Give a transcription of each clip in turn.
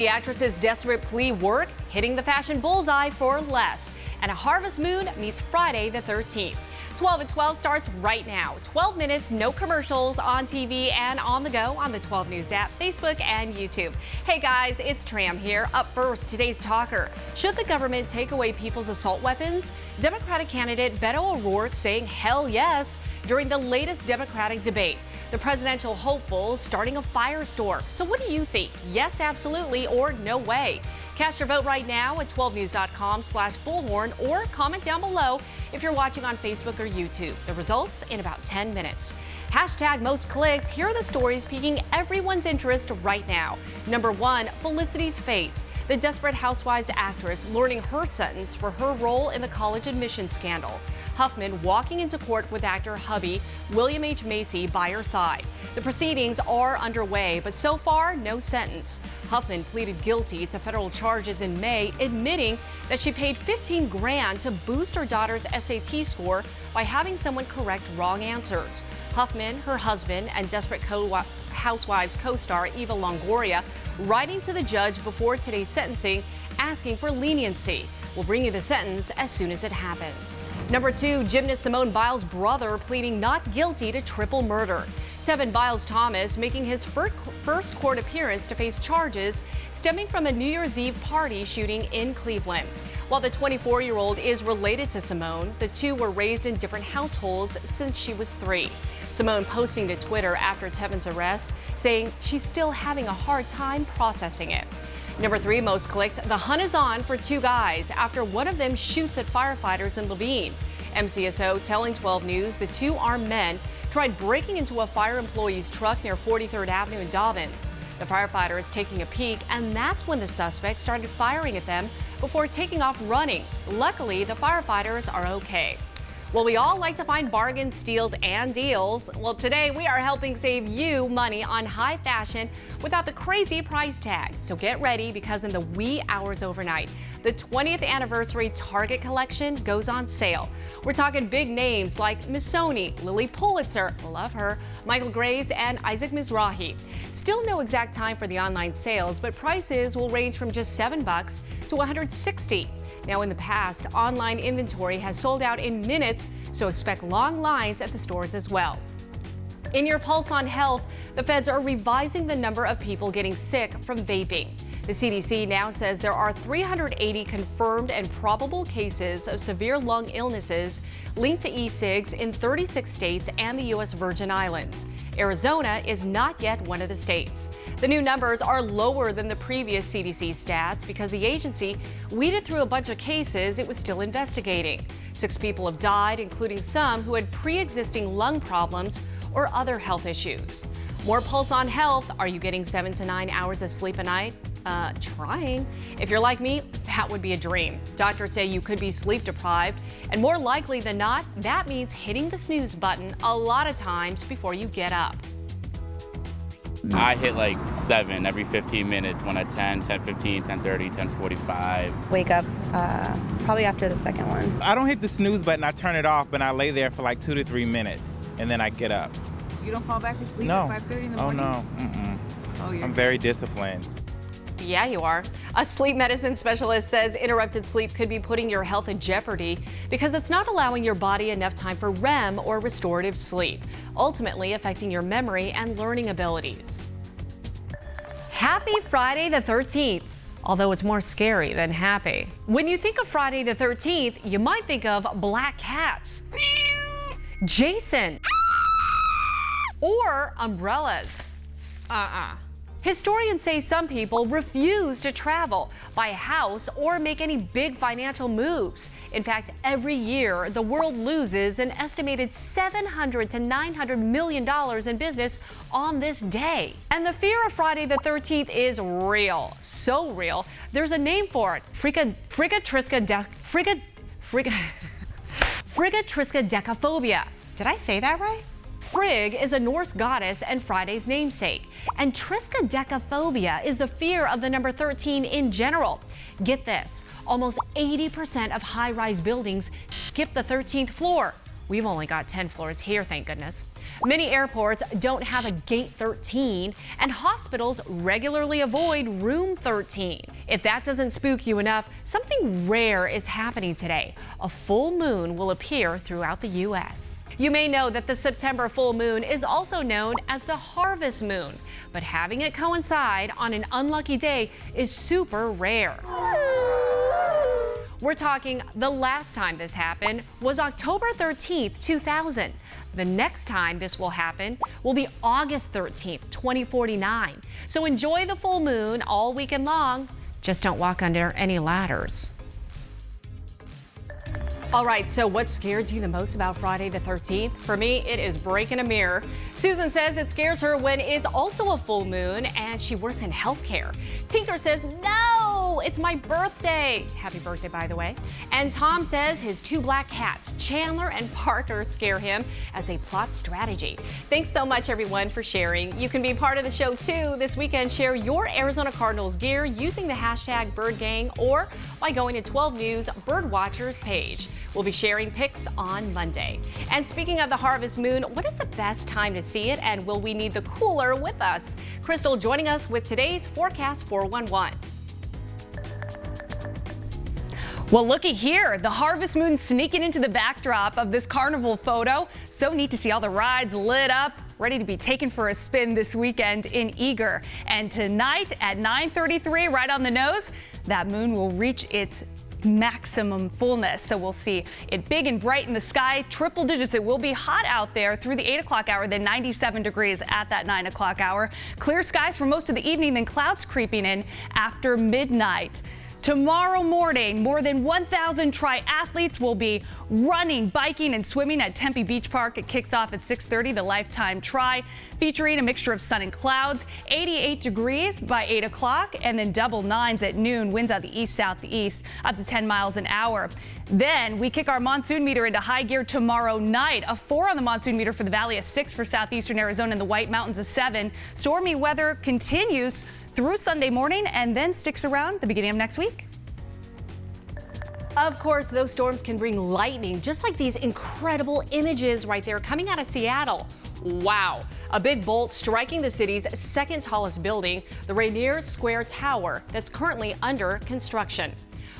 The actress's desperate plea work, hitting the fashion bullseye for less. And a Harvest Moon meets Friday the 13th. 12 at 12 starts right now. 12 minutes, no commercials, on TV and on the go on the 12 News app, Facebook, and YouTube. Hey guys, it's Tram here. Up first, today's talker. Should the government take away people's assault weapons? Democratic candidate Beto O'Rourke saying hell yes during the latest Democratic debate. The presidential hopeful starting a firestorm. So what do you think? Yes, absolutely, or no way? Cast your vote right now at 12news.com/bullhorn or comment down below if you're watching on Facebook or YouTube. The results in about 10 minutes. Hashtag most clicked. Here are the stories piquing everyone's interest right now. Number 1, Felicity's fate. The Desperate Housewives actress learning her sentence for her role in the college admissions scandal. Huffman walking into court with actor hubby William H. Macy by her side. The proceedings are underway, but so far, no sentence. Huffman pleaded guilty to federal charges in May, admitting that she paid $15 grand to boost her daughter's SAT score by having someone correct wrong answers. Huffman, her husband, and Desperate Housewives co-star Eva Longoria writing to the judge before today's sentencing, asking for leniency. We'll bring you the sentence as soon as it happens. Number 2, gymnast Simone Biles' brother pleading not guilty to triple murder. Tevin Biles Thomas making his first court appearance to face charges stemming from a New Year's Eve party shooting in Cleveland. While the 24-year-old is related to Simone, the two were raised in different households since she was 3. Simone posting to Twitter after Tevin's arrest, saying she's still having a hard time processing it. Number 3 most clicked, the hunt is on for 2 guys after one of them shoots at firefighters in Levine. MCSO telling 12 News the 2 armed men tried breaking into a fire employee's truck near 43rd Avenue in Dobbins. The firefighter is taking a peek, and that's when the suspect started firing at them before taking off running. Luckily, the firefighters are okay. Well, we all like to find bargains, steals, and deals. Well, today we are helping save you money on high fashion without the crazy price tag. So get ready, because in the wee hours overnight, the 20th anniversary Target collection goes on sale. We're talking big names like Missoni, Lily Pulitzer, love her, Michael Graves, and Isaac Mizrahi. Still no exact time for the online sales, but prices will range from just $7 to $160. Now, in the past, online inventory has sold out in minutes, so expect long lines at the stores as well. In your Pulse on Health, the feds are revising the number of people getting sick from vaping. The CDC now says there are 380 confirmed and probable cases of severe lung illnesses linked to e-cigs in 36 states and the U.S. Virgin Islands. Arizona is not yet one of the states. The new numbers are lower than the previous CDC stats because the agency weeded through a bunch of cases it was still investigating. 6 people have died, including some who had pre-existing lung problems or other health issues. More Pulse on Health. Are you getting 7 to 9 hours of sleep a night? Trying. If you're like me, that would be a dream. Doctors say you could be sleep deprived, and more likely than not, that means hitting the snooze button a lot of times before you get up. I hit like 7 every 15 minutes, one at 10, 10:15, 10:30, 10:45. Wake up probably after the second one. I don't hit the snooze button, I turn it off, but I lay there for like 2 to 3 minutes, and then I get up. You don't fall back asleep No. at 5:30 in the morning? Oh, no. Mm-mm. Oh, you're I'm very disciplined. Yeah, you are. A sleep medicine specialist says interrupted sleep could be putting your health in jeopardy because it's not allowing your body enough time for REM or restorative sleep, ultimately affecting your memory and learning abilities. Happy Friday the 13th, although it's more scary than happy. When you think of Friday the 13th, you might think of black cats, Jason, or umbrellas. Historians say some people refuse to travel, buy a house, or make any big financial moves. In fact, every year, the world loses an estimated $700 to $900 million in business on this day. And the fear of Friday the 13th is real. So real, there's a name for it. Frigatriskaidekaphobia. Did I say that right? Frigg is a Norse goddess and Friday's namesake. And triskaidekaphobia is the fear of the number 13 in general. Get this, almost 80% of high-rise buildings skip the 13th floor. We've only got 10 floors here, thank goodness. Many airports don't have a gate 13, and hospitals regularly avoid room 13. If that doesn't spook you enough, something rare is happening today. A full moon will appear throughout the U.S. You may know that the September full moon is also known as the harvest moon, but having it coincide on an unlucky day is super rare. We're talking the last time this happened was October 13th, 2000. The next time this will happen will be August 13th, 2049. So enjoy the full moon all weekend long. Just don't walk under any ladders. All right, so what scares you the most about Friday the 13th? For me, it is breaking a mirror. Susan says it scares her when it's also a full moon and she works in healthcare. Tinker says, no, it's my birthday. Happy birthday, by the way. And Tom says his two black cats, Chandler and Parker, scare him as they plot strategy. Thanks so much, everyone, for sharing. You can be part of the show, too. This weekend, share your Arizona Cardinals gear using the hashtag BirdGang or by going to 12 News Birdwatchers page. We'll be sharing pics on Monday. And speaking of the harvest moon, what is the best time to see it, and will we need the cooler with us? Crystal joining us with today's Forecast 411. Well, looky here, the harvest moon sneaking into the backdrop of this carnival photo. So neat to see all the rides lit up, ready to be taken for a spin this weekend in Eager. And tonight at 9:33, right on the nose, that moon will reach its maximum fullness. So we'll see it big and bright in the sky, triple digits. It will be hot out there through the 8 o'clock hour, then 97 degrees at that 9 o'clock hour. Clear skies for most of the evening, then clouds creeping in after midnight. Tomorrow morning, more than 1,000 triathletes will be running, biking, and swimming at Tempe Beach Park. It kicks off at 6:30, the Lifetime Tri, featuring a mixture of sun and clouds, 88 degrees by 8 o'clock, and then double nines at noon, winds out the east-southeast, up to 10 miles an hour. Then we kick our monsoon meter into high gear tomorrow night. A 4 on the monsoon meter for the valley, a 6 for southeastern Arizona and the White Mountains, a 7. Stormy weather continues through Sunday morning and then sticks around the beginning of next week. Of course, those storms can bring lightning, just like these incredible images right there coming out of Seattle. Wow, a big bolt striking the city's second tallest building, the Rainier Square Tower, that's currently under construction.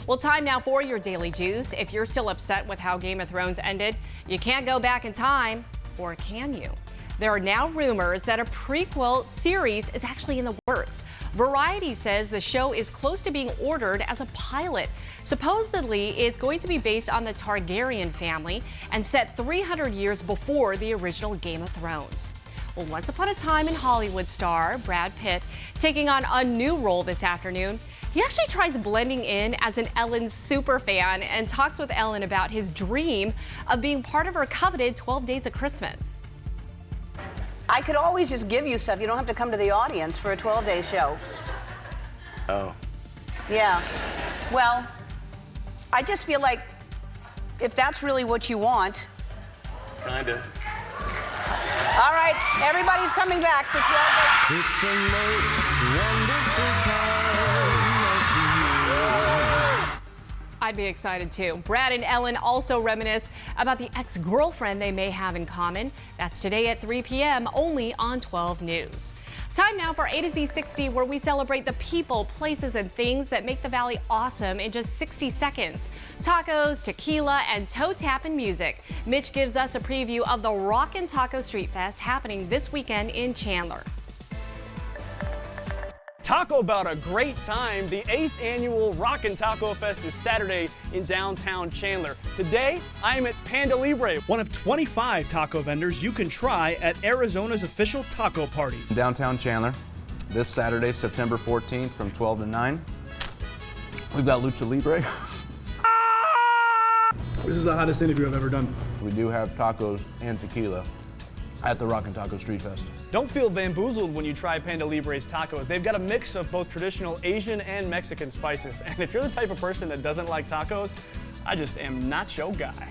Well, time now for your Daily Juice. If you're still upset with how Game of Thrones ended, you can't go back in time, or can you? There are now rumors that a prequel series is actually in the works. Variety says the show is close to being ordered as a pilot. Supposedly, it's going to be based on the Targaryen family and set 300 years before the original Game of Thrones. Well, Once Upon a Time in Hollywood star Brad Pitt taking on a new role this afternoon. He actually tries blending in as an Ellen superfan and talks with Ellen about his dream of being part of her coveted 12 Days of Christmas. I could always just give you stuff. You don't have to come to the audience for a 12-day show. Oh. Yeah. Well, I just feel like if that's really what you want. Kinda. All right, everybody's coming back for 12 days. It's the most wonderful time of the year. I'd be excited too. Brad and Ellen also reminisce about the ex-girlfriend they may have in common. That's today at 3 p.m. only on 12 News. Time now for A to Z 60, where we celebrate the people, places, and things that make the Valley awesome in just 60 seconds. Tacos, tequila, and toe-tapping music. Mitch gives us a preview of the Rockin' Taco Street Fest happening this weekend in Chandler. Talk about a great time. The 8th annual Rockin' Taco Fest is Saturday in downtown Chandler. Today, I am at Panda Libre, one of 25 taco vendors you can try at Arizona's official taco party. Downtown Chandler, this Saturday, September 14th from 12 to 9. We've got Lucha Libre. This is the hottest interview I've ever done. We do have tacos and tequila at the Rockin' Taco Street Fest. Don't feel bamboozled when you try Panda Libre's tacos. They've got a mix of both traditional Asian and Mexican spices. And if you're the type of person that doesn't like tacos, I just am not your guy.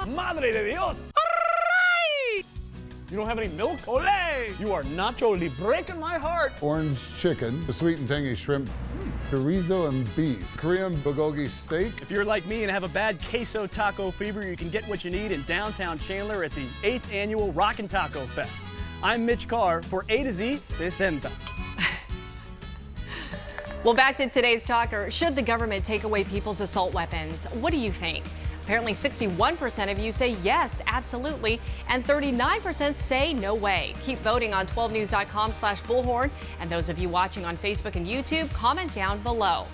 Madre de Dios! You don't have any milk? Olé! Hey, you are not totally breaking my heart. Orange chicken, the sweet and tangy shrimp, chorizo and beef, Korean bulgogi steak. If you're like me and have a bad queso taco fever, you can get what you need in downtown Chandler at the 8th Annual Rockin' Taco Fest. I'm Mitch Carr for A to Z 60. Well, back to today's talker. Should the government take away people's assault weapons? What do you think? Apparently 61% of you say yes, absolutely, and 39% say no way. Keep voting on 12news.com/bullhorn, and those of you watching on Facebook and YouTube, comment down below.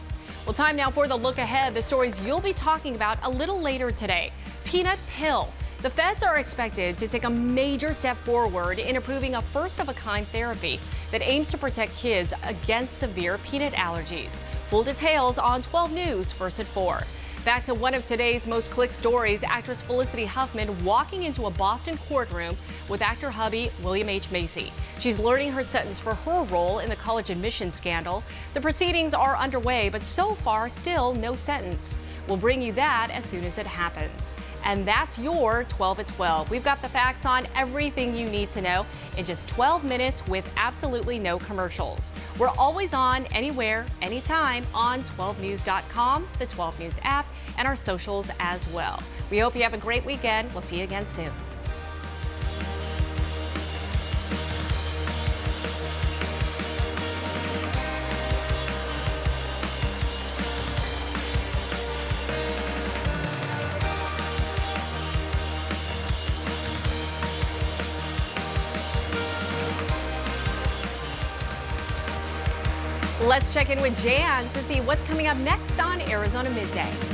Well, time now for the look ahead, the stories you'll be talking about a little later today. Peanut pill. The feds are expected to take a major step forward in approving a first-of-a-kind therapy that aims to protect kids against severe peanut allergies. Full details on 12 News, first at 4. Back to one of today's most clicked stories, actress Felicity Huffman walking into a Boston courtroom with actor hubby William H. Macy. She's learning her sentence for her role in the college admissions scandal. The proceedings are underway, but so far still no sentence. We'll bring you that as soon as it happens. And that's your 12 at 12. We've got the facts on everything you need to know in just 12 minutes with absolutely no commercials. We're always on, anywhere, anytime on 12news.com, the 12 News app, and our socials as well. We hope you have a great weekend. We'll see you again soon. Let's check in with Jan to see what's coming up next on Arizona Midday.